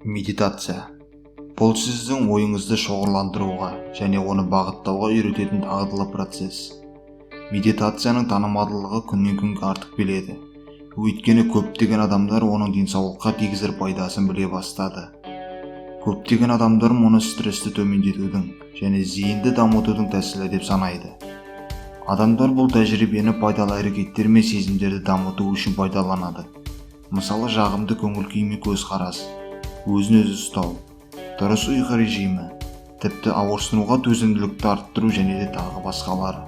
Медитация. Бұл сіздің ойыңызды шоғырландыруға және оны бағыттауға үйрететін дағдылы процесс. Медитацияның танымалдылығы күннен күнге артып келеді. Өйткені көптеген адамдар оның денсаулыққа тигізер пайдасын біле бастады. Көптеген адамдар мұны стрессті төмендетудің және зейінді дамытудың тәсілі деп санайды. Адамдар бұл тәжірибені пайдалы әрекеттер мен сезімдерді дамыту үшін пайдаланады. Мысалы, жағымды көңіл-күй мен көзқарас, өзін-өзі ұстау, дұрыс ұйқы режимі, тіпті ауырсынуға төзімділікті арттыру және де тағы басқалары.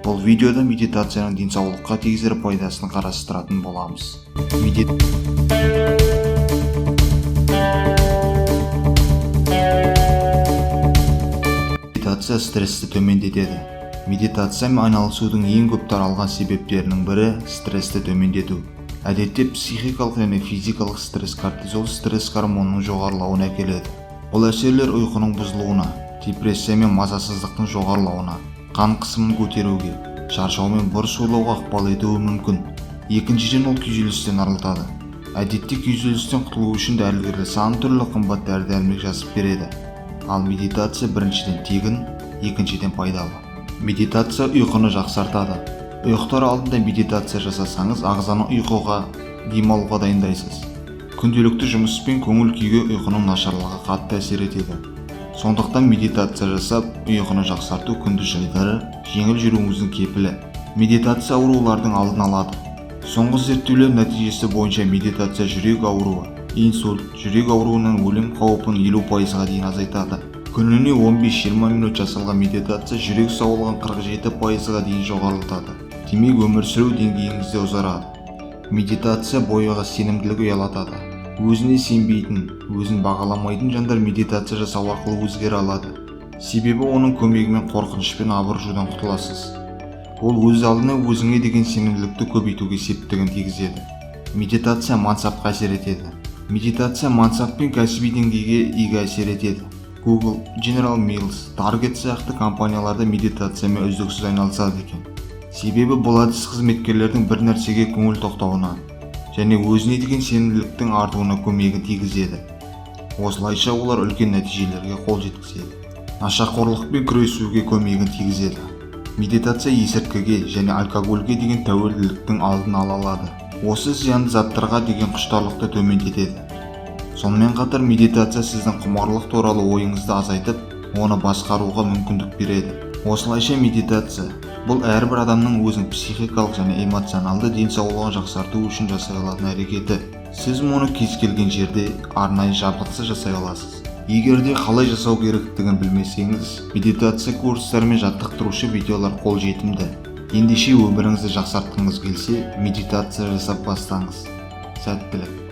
Бұл видеода медитацияның денсаулыққа тигізер пайдасын қарастыратын боламыз. Медитация стрессті төмендетеді. Медитациямен айналысудың ең көп таралған себептерінің бірі стрессті төмендету. Әдетте психикалық және физикалық стресс кортизол стресс гормонының жоғарылауына әкеледі. Бұл әсерлер ұйқының бұзылуына, депрессия мен мазасыздықтың жоғарылауына, қан қысымын көтеруге, шаршау мен бұрыс ойлауға ықпал етуі мүмкін. Екіншіден, ол күйзелістен арылтады. Әдетте күйзелістен құтылу үшін дәрігерлер сан түрлі қымбат дәрі-дәрмек жазып береді. Ал медитация біріншіден тегін, екіншіден пайдалы. Медитация ұйқыны жақсартады. Ұйықтар алдында медитация жасасаңыз, ағзаны ұйқыға, демалуға дайындайсыз. Күнделікті жұмыс пен көңіл күйге ұйқының нашарлығы қатты әсер етеді. Сондықтан медитация жасап, ұйқыны жақсарту күндіз жайлары жеңіл жүруіңіздің кепілі. Медитация аурулардың алдын алады. Соңғы зерттеулер нәтижесі бойынша медитация жүрек ауруы, инсульт, жүрек ауруынан өлім қаупін 50%-ға дейін азайтады. Күніне 15-20 минут жасалған медитация жүрек сауылған 47%-ға дейін жоғарылатады. Демек, өмір сүру деңгейіңізде ұзарады. Медитация бойға сенімділік ұялатады. Өзіне сенбейтін, өзін бағаламайтын жандар медитация жасау арқылы өзгере алады. Себебі оның көмегімен қорқыныш пен абыржудан құтыласыз. Ол өз алдына өзіңе деген сенімділікті көбейтуге септігін тигізеді. Медитация мансапқа әсер етеді. Медитация мансап пен кәсіби деңгейге игі әсер етеді. Google, General Mills, Target сияқты компанияларда медитациямен үздіксіз айналысады екен. Себебі бұл әдіс қызметкерлердің бір нәрсеге көңіл тоқтауына және өзіне деген сенімділіктің артуына көмегін тигізеді. Осылайша олар үлкен нәтижелерге қол жеткізеді. Нашақорлықпен күресуге көмегін тигізеді. Медитация есірткіге және алкогольге деген тәуелділіктің алдын ала алады. Осы зиянды заттарға деген құштарлықты төмендетеді. Сонымен қатар медитация сіздің құмарлық туралы ойыңызды азайтып, оны басқаруға мүмкіндік береді. Осылайша медитация бұл әрбір адамның өзінің психикалық және эмоционалды денсаулығын жақсарту үшін жасай алатын әрекеті. Сіз мұны кез келген жерде арнайы жабдықсыз жасай аласыз. Егер де қалай жасау керектігін білмесеңіз, медитация курстары мен жаттықтырушы видеолар қолжетімді. Ендеше өміріңізді жақсартқыңыз келсе, медитация жасап бастаңыз. Сәттілік.